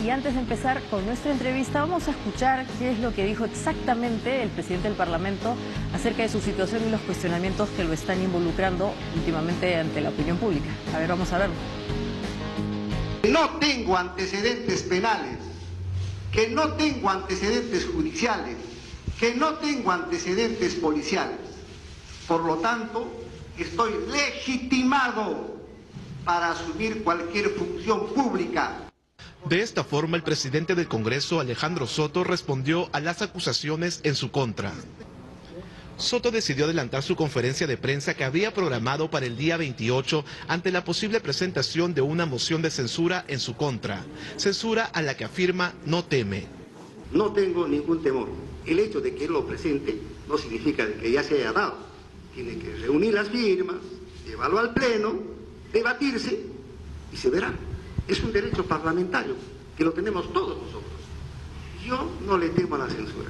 Y antes de empezar con nuestra entrevista, vamos a escuchar qué es lo que dijo exactamente el presidente del Parlamento acerca de su situación y los cuestionamientos que lo están involucrando últimamente ante la opinión pública. A ver, vamos a verlo. No tengo antecedentes penales, que no tengo antecedentes judiciales, que no tengo antecedentes policiales. Por lo tanto, estoy legitimado para asumir cualquier función pública. De esta forma, el presidente del Congreso, Alejandro Soto, respondió a las acusaciones en su contra. Soto decidió adelantar su conferencia de prensa que había programado para el día 28 ante la posible presentación de una moción de censura en su contra. Censura a la que afirma no teme. No tengo ningún temor. El hecho de que él lo presente no significa que ya se haya dado. Tiene que reunir las firmas, llevarlo al pleno, debatirse y se verá. Es un derecho parlamentario que lo tenemos todos nosotros. Yo no le temo a la censura.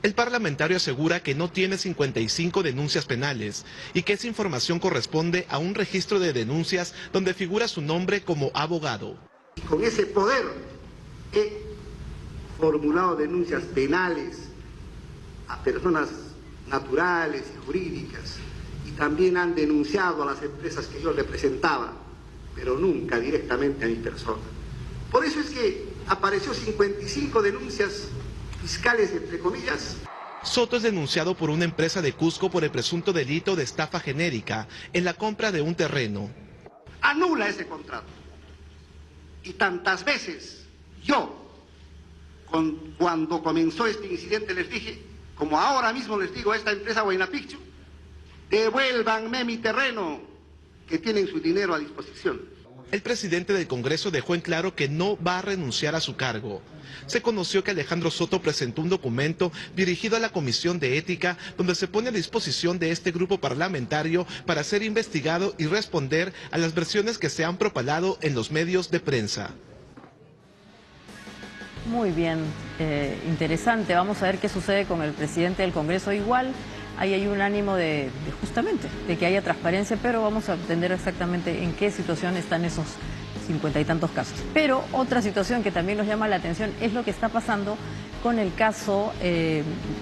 El parlamentario asegura que no tiene 55 denuncias penales y que esa información corresponde a un registro de denuncias donde figura su nombre como abogado. Y con ese poder he formulado denuncias penales a personas naturales y jurídicas, y también han denunciado a las empresas que yo representaba, pero nunca directamente a mi persona. Por eso es que apareció 55 denuncias fiscales, entre comillas. Soto es denunciado por una empresa de Cusco por el presunto delito de estafa genérica en la compra de un terreno. Anula ese contrato. Y tantas veces yo, cuando comenzó este incidente, les dije, como ahora mismo les digo a esta empresa Huayna Picchu, devuélvanme mi terreno, que tienen su dinero a disposición. El presidente del Congreso dejó en claro que no va a renunciar a su cargo. Se conoció que Alejandro Soto presentó un documento dirigido a la Comisión de Ética donde se pone a disposición de este grupo parlamentario para ser investigado y responder a las versiones que se han propalado en los medios de prensa. Muy bien, interesante. Vamos a ver qué sucede con el presidente del Congreso. Igual ahí hay un ánimo justamente de que haya transparencia, pero vamos a entender exactamente en qué situación están esos 50 y tantos casos. Pero otra situación que también nos llama la atención es lo que está pasando con el caso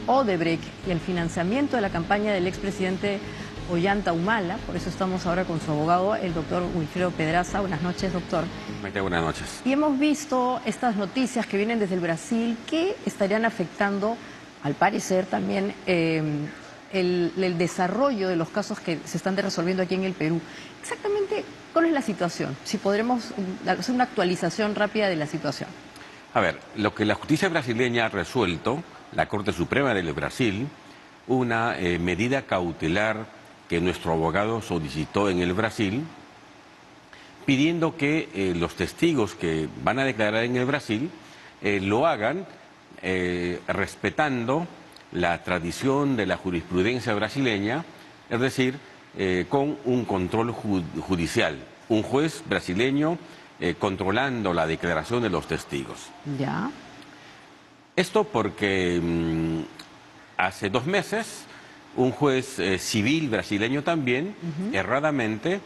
Odebrecht y el financiamiento de la campaña del expresidente Ollanta Humala. Por eso estamos ahora con su abogado, el doctor Wilfredo Pedraza. Buenas noches, doctor. Buenas noches. Y hemos visto estas noticias que vienen desde el Brasil que estarían afectando, al parecer, también el desarrollo de los casos que se están resolviendo aquí en el Perú. Exactamente, ¿cuál es la situación? Si podremos hacer una actualización rápida de la situación. A ver, lo que la justicia brasileña ha resuelto, la Corte Suprema del Brasil, una medida cautelar que nuestro abogado solicitó en el Brasil, pidiendo que los testigos que van a declarar en el Brasil lo hagan respetando la tradición de la jurisprudencia brasileña, es decir, con un control judicial, un juez brasileño controlando la declaración de los testigos. Ya. Esto porque hace 2 meses un juez civil brasileño también, erradamente,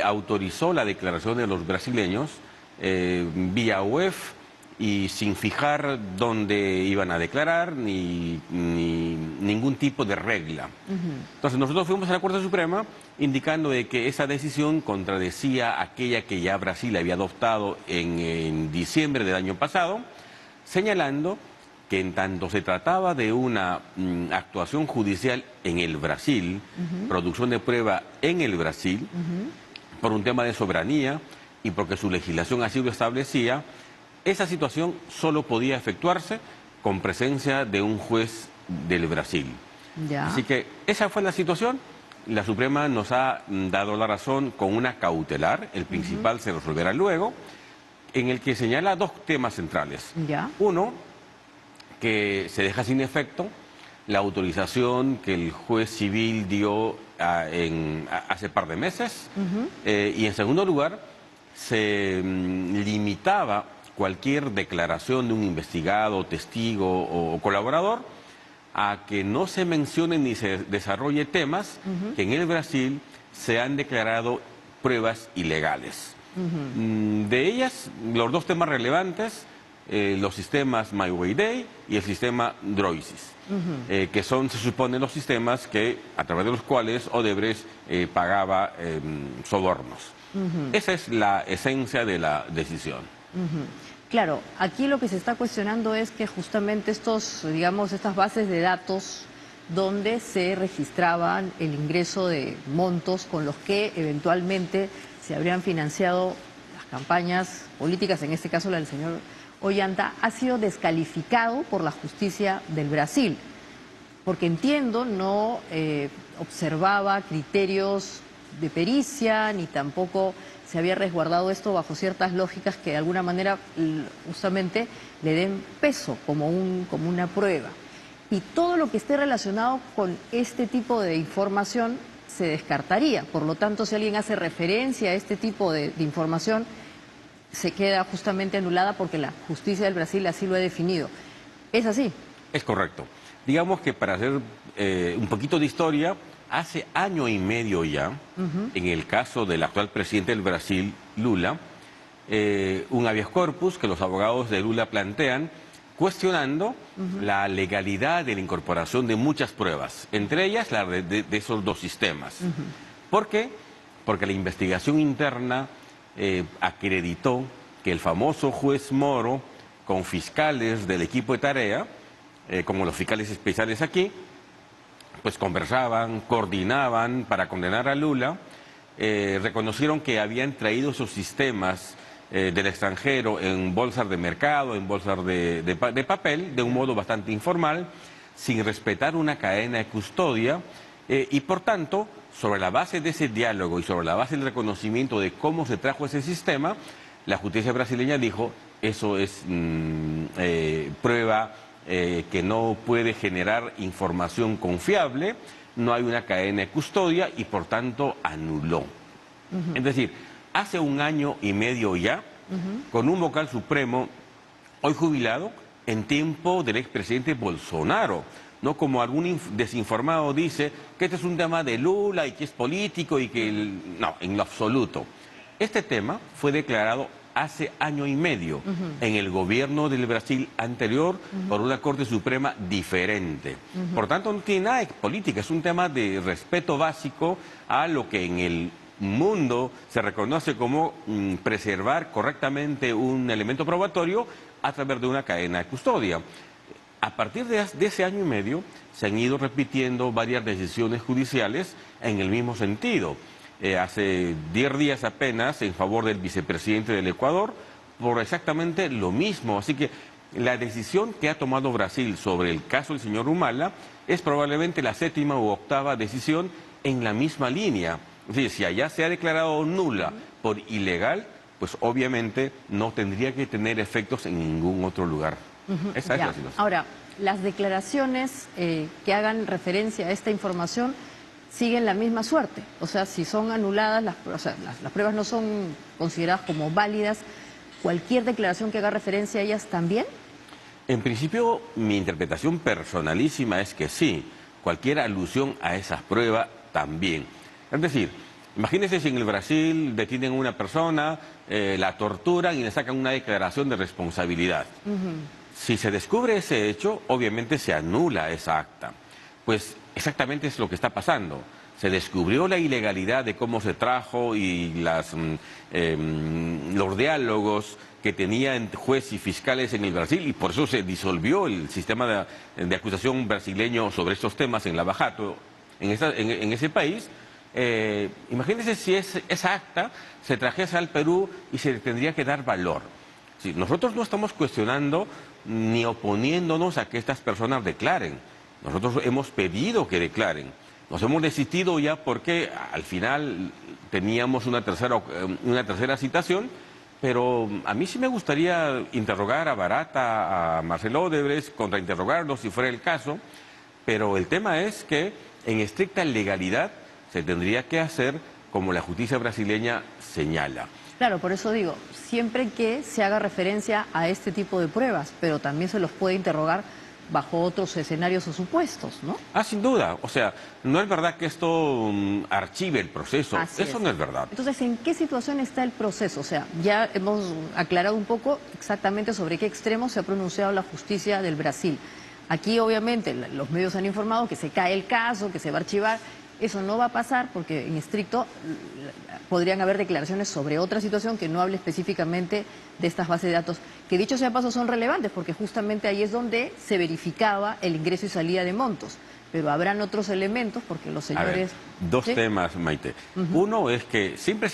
autorizó la declaración de los brasileños vía web y sin fijar dónde iban a declarar ni ningún tipo de regla. Entonces nosotros fuimos a la Corte Suprema indicando de que esa decisión contradecía aquella que ya Brasil había adoptado en diciembre del año pasado, señalando que en tanto se trataba de una actuación judicial en el Brasil, producción de prueba en el Brasil, por un tema de soberanía y porque su legislación así lo establecía, esa situación solo podía efectuarse con presencia de un juez del Brasil. Ya. Así que esa fue la situación. La Suprema nos ha dado la razón con una cautelar, el principal se resolverá luego, en el que señala 2 temas centrales. Ya. Uno, que se deja sin efecto la autorización que el juez civil dio hace par de meses. Y en segundo lugar, se limitaba cualquier declaración de un investigado, testigo o colaborador a que no se mencionen ni se desarrolle temas que en el Brasil se han declarado pruebas ilegales. De ellas, los 2 temas relevantes, los sistemas My Way Day y el sistema Droisis, que son, se supone, los sistemas que, a través de los cuales Odebrecht pagaba sobornos. Esa es la esencia de la decisión. Claro, aquí lo que se está cuestionando es que justamente estas bases de datos donde se registraban el ingreso de montos con los que eventualmente se habrían financiado las campañas políticas, en este caso la del señor Ollanta, ha sido descalificado por la justicia del Brasil, porque entiendo no observaba criterios de pericia, ni tampoco se había resguardado esto bajo ciertas lógicas que de alguna manera justamente le den peso como una prueba. Y todo lo que esté relacionado con este tipo de información se descartaría. Por lo tanto, si alguien hace referencia a este tipo de información, se queda justamente anulada porque la justicia del Brasil así lo ha definido. ¿Es así? Es correcto. Digamos que para hacer un poquito de historia, hace año y medio ya, en el caso del actual presidente del Brasil, Lula, un habeas corpus que los abogados de Lula plantean, cuestionando la legalidad de la incorporación de muchas pruebas, entre ellas la de esos dos sistemas. ¿Por qué? Porque la investigación interna acreditó que el famoso juez Moro, con fiscales del equipo de tarea, como los fiscales especiales aquí, pues conversaban, coordinaban para condenar a Lula, reconocieron que habían traído esos sistemas del extranjero en bolsas de mercado, en bolsas de papel, de un modo bastante informal, sin respetar una cadena de custodia, y por tanto, sobre la base de ese diálogo y sobre la base del reconocimiento de cómo se trajo ese sistema, la justicia brasileña dijo, eso es prueba que no puede generar información confiable, no hay una cadena de custodia y por tanto anuló. Es decir, hace un año y medio ya, con un vocal supremo, hoy jubilado, en tiempo del expresidente Bolsonaro, no como algún desinformado dice que este es un tema de Lula y que es político y que... No, en lo absoluto. Este tema fue declarado hace año y medio en el gobierno del Brasil anterior por una Corte Suprema diferente. Por tanto, no tiene nada de política, es un tema de respeto básico a lo que en el mundo se reconoce como preservar correctamente un elemento probatorio a través de una cadena de custodia. A partir de ese año y medio se han ido repitiendo varias decisiones judiciales en el mismo sentido. Hace 10 días apenas en favor del vicepresidente del Ecuador por exactamente lo mismo. Así que la decisión que ha tomado Brasil sobre el caso del señor Humala es probablemente la 7ª u 8ª decisión en la misma línea. Es decir, si allá se ha declarado nula por ilegal, pues obviamente no tendría que tener efectos en ningún otro lugar. Esa es la situación. Ahora, las declaraciones que hagan referencia a esta información siguen la misma suerte. O sea, si son anuladas, las pruebas no son consideradas como válidas, ¿cualquier declaración que haga referencia a ellas también? En principio, mi interpretación personalísima es que sí. Cualquier alusión a esas pruebas también. Es decir, imagínense si en el Brasil detienen a una persona, la torturan y le sacan una declaración de responsabilidad. Si se descubre ese hecho, obviamente se anula esa acta. Pues exactamente es lo que está pasando. Se descubrió la ilegalidad de cómo se trajo y los diálogos que tenían jueces y fiscales en el Brasil y por eso se disolvió el sistema de acusación brasileño sobre estos temas en Lava Jato, en ese país. Imagínense si esa acta se trajese al Perú y se le tendría que dar valor. Sí, nosotros no estamos cuestionando ni oponiéndonos a que estas personas declaren. Nosotros hemos pedido que declaren. Nos hemos desistido ya porque al final teníamos una tercera citación, pero a mí sí me gustaría interrogar a Barata, a Marcelo Odebrecht, contrainterrogarlos si fuera el caso, pero el tema es que en estricta legalidad se tendría que hacer como la justicia brasileña señala. Claro, por eso digo, siempre que se haga referencia a este tipo de pruebas, pero también se los puede interrogar bajo otros escenarios o supuestos, ¿no? Sin duda. O sea, no es verdad que esto archive el proceso. Eso no es verdad. Entonces, ¿en qué situación está el proceso? O sea, ya hemos aclarado un poco exactamente sobre qué extremo se ha pronunciado la justicia del Brasil. Aquí, obviamente, los medios han informado que se cae el caso, que se va a archivar. Eso no va a pasar porque en estricto podrían haber declaraciones sobre otra situación que no hable específicamente de estas bases de datos, que dicho sea paso son relevantes porque justamente ahí es donde se verificaba el ingreso y salida de montos. Pero habrán otros elementos porque los señores... A ver, dos temas, Maite. Uno es que siempre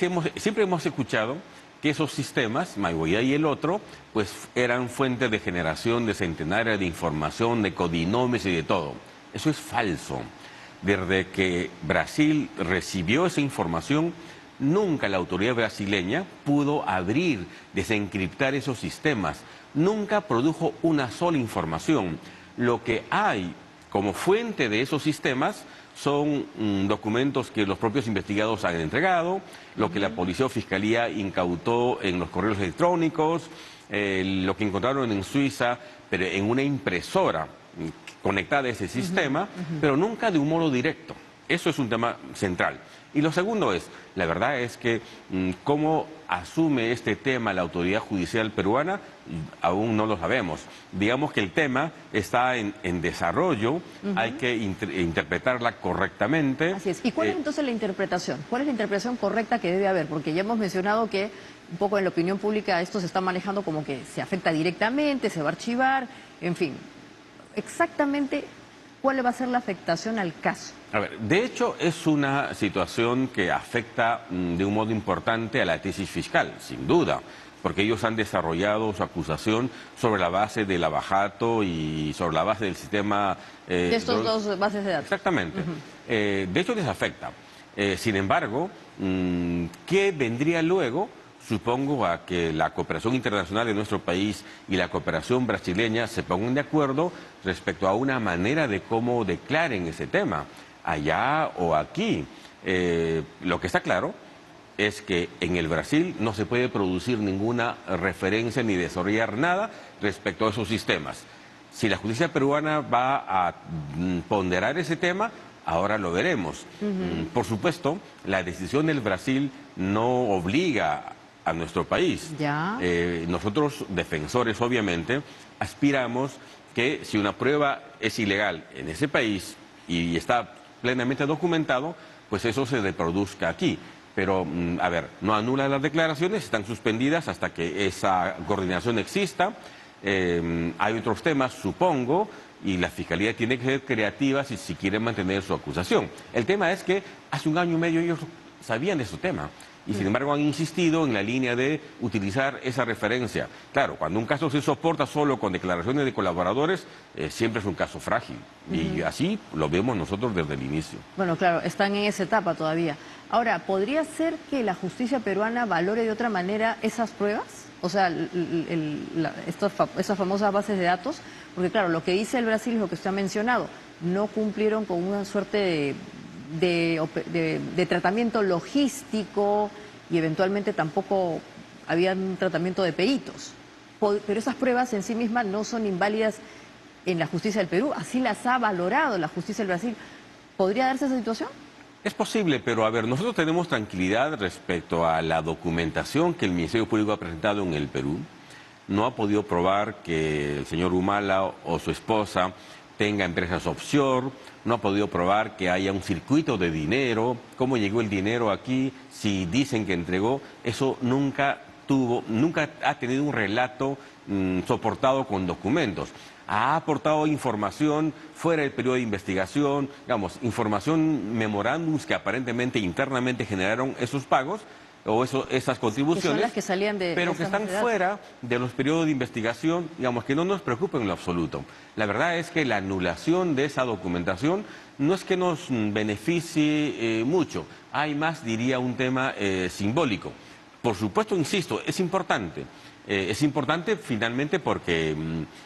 hemos escuchado que esos sistemas, Maiboya y el otro, pues eran fuentes de generación de centenares de información, de codinomes y de todo. Eso es falso. Desde que Brasil recibió esa información, nunca la autoridad brasileña pudo abrir, desencriptar esos sistemas. Nunca produjo una sola información. Lo que hay como fuente de esos sistemas son documentos que los propios investigados han entregado, lo que la policía o fiscalía incautó en los correos electrónicos, lo que encontraron en Suiza, pero en una impresora conectada a ese sistema, pero nunca de un modo directo. Eso es un tema central. Y lo segundo es, la verdad es que cómo asume este tema la autoridad judicial peruana, aún no lo sabemos. Digamos que el tema está en desarrollo, hay que interpretarla correctamente. Así es. ¿Y cuál es entonces la interpretación? ¿Cuál es la interpretación correcta que debe haber? Porque ya hemos mencionado que un poco en la opinión pública esto se está manejando como que se afecta directamente, se va a archivar, en fin. Exactamente, ¿cuál va a ser la afectación al caso? A ver, de hecho es una situación que afecta de un modo importante a la tesis fiscal, sin duda, porque ellos han desarrollado su acusación sobre la base del abajato y sobre la base del sistema... de estos dos bases de datos. Exactamente. De hecho les afecta. Sin embargo, ¿qué vendría luego? Supongo a que la cooperación internacional de nuestro país y la cooperación brasileña se pongan de acuerdo respecto a una manera de cómo declaren ese tema, allá o aquí. Lo que está claro es que en el Brasil no se puede producir ninguna referencia ni desarrollar nada respecto a esos sistemas. Si la justicia peruana va a ponderar ese tema, ahora lo veremos. Por supuesto, la decisión del Brasil no obliga a nuestro país. Nosotros, defensores, obviamente, aspiramos que si una prueba es ilegal en ese país y está plenamente documentado, pues eso se reproduzca aquí. Pero, a ver, no anula las declaraciones, están suspendidas hasta que esa coordinación exista. Hay otros temas, supongo, y la Fiscalía tiene que ser creativa si quiere mantener su acusación. El tema es que hace 1 año y medio ellos sabían de su tema. Y sin embargo han insistido en la línea de utilizar esa referencia. Claro, cuando un caso se soporta solo con declaraciones de colaboradores, siempre es un caso frágil. Y así lo vemos nosotros desde el inicio. Bueno, claro, están en esa etapa todavía. Ahora, ¿podría ser que la justicia peruana valore de otra manera esas pruebas? O sea, esas famosas bases de datos. Porque claro, lo que dice el Brasil es lo que usted ha mencionado. No cumplieron con una suerte de tratamiento logístico y eventualmente tampoco había un tratamiento de peritos. Pero esas pruebas en sí mismas no son inválidas en la justicia del Perú. Así las ha valorado la justicia del Brasil. ¿Podría darse esa situación? Es posible, pero a ver, nosotros tenemos tranquilidad respecto a la documentación que el Ministerio Público ha presentado en el Perú. No ha podido probar que el señor Humala o su esposa tenga empresas offshore, no ha podido probar que haya un circuito de dinero, cómo llegó el dinero aquí, si dicen que entregó, eso nunca ha tenido un relato soportado con documentos. Ha aportado información fuera del periodo de investigación, digamos, información, memorándums que aparentemente internamente generaron esos pagos, o esas contribuciones, que son las que salían pero que están fuera de los periodos de investigación, digamos, que no nos preocupen en lo absoluto. La verdad es que la anulación de esa documentación no es que nos beneficie mucho, hay más, diría, un tema simbólico. Por supuesto, insisto, es importante finalmente porque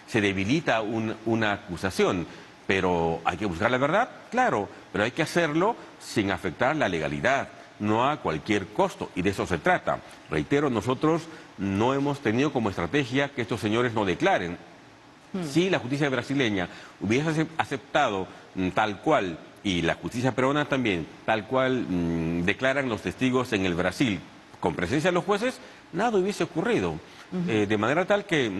se debilita una acusación, pero hay que buscar la verdad, claro, pero hay que hacerlo sin afectar la legalidad, no a cualquier costo, y de eso se trata. Reitero, nosotros no hemos tenido como estrategia que estos señores no declaren. Si la justicia brasileña hubiese aceptado tal cual, y la justicia peruana también, tal cual declaran los testigos en el Brasil, con presencia de los jueces, nada hubiese ocurrido. De manera tal que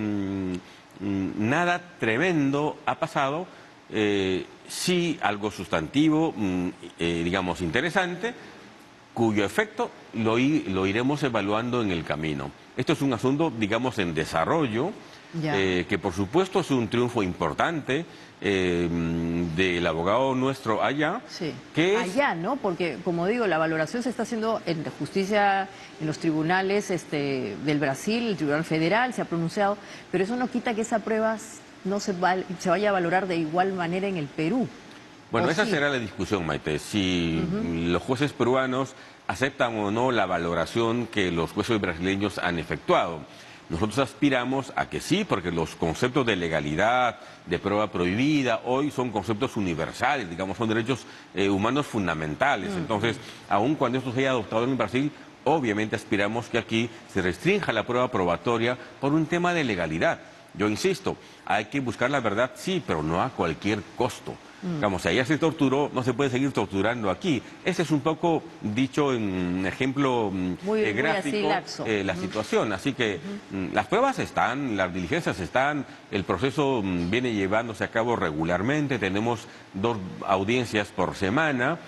nada tremendo ha pasado, sí algo sustantivo, digamos interesante, cuyo efecto lo iremos evaluando en el camino. Esto es un asunto, digamos, en desarrollo, que por supuesto es un triunfo importante del abogado nuestro allá. Sí. Que es... Allá, ¿no? Porque, como digo, la valoración se está haciendo en la justicia, en los tribunales del Brasil, el Tribunal Federal se ha pronunciado, pero eso no quita que esa prueba no se vaya a valorar de igual manera en el Perú. Bueno, esa sí será la discusión, Maite, si los jueces peruanos aceptan o no la valoración que los jueces brasileños han efectuado. Nosotros aspiramos a que sí, porque los conceptos de legalidad, de prueba prohibida, hoy son conceptos universales, digamos, son derechos humanos fundamentales. Entonces, aun cuando esto se haya adoptado en Brasil, obviamente aspiramos que aquí se restrinja la prueba probatoria por un tema de legalidad. Yo insisto, hay que buscar la verdad, sí, pero no a cualquier costo. Digamos, si allá se torturó, no se puede seguir torturando aquí. Ese es un poco, dicho en un ejemplo gráfico, la situación. Así que las pruebas están, las diligencias están, el proceso viene llevándose a cabo regularmente, tenemos 2 audiencias por semana,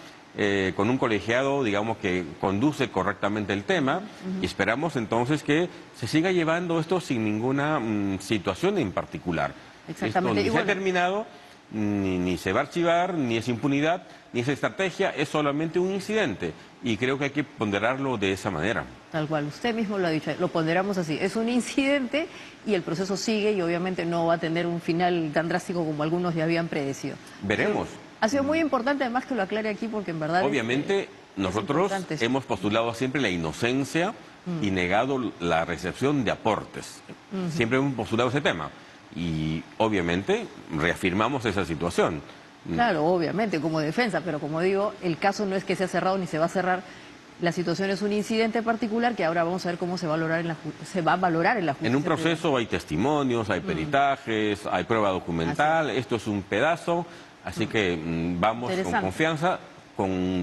con un colegiado, digamos, que conduce correctamente el tema, y esperamos entonces que se siga llevando esto sin ninguna situación en particular. Exactamente. Esto ni se ha terminado, ni se va a archivar, ni es impunidad, ni es estrategia, es solamente un incidente, y creo que hay que ponderarlo de esa manera. Tal cual, usted mismo lo ha dicho, lo ponderamos así, es un incidente y el proceso sigue y obviamente no va a tener un final tan drástico como algunos ya habían predecido. Veremos. Ha sido muy importante además que lo aclare aquí porque en verdad... Obviamente nosotros hemos postulado siempre la inocencia y negado la recepción de aportes. Siempre hemos postulado ese tema y obviamente reafirmamos esa situación. Claro, obviamente, como defensa, pero como digo, el caso no es que se ha cerrado ni se va a cerrar. La situación es un incidente particular que ahora vamos a ver cómo se va a valorar en la justicia. En un proceso hay testimonios, hay peritajes, hay prueba documental, esto es un pedazo, así que vamos con confianza,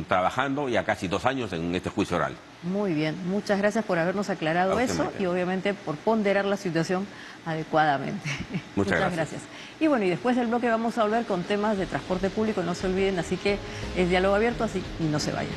trabajando ya casi 2 años en este juicio oral. Muy bien, muchas gracias por habernos aclarado eso y obviamente por ponderar la situación adecuadamente. Muchas gracias. Y bueno, y después del bloque vamos a volver con temas de transporte público, no se olviden, así que es diálogo abierto, así no se vayan.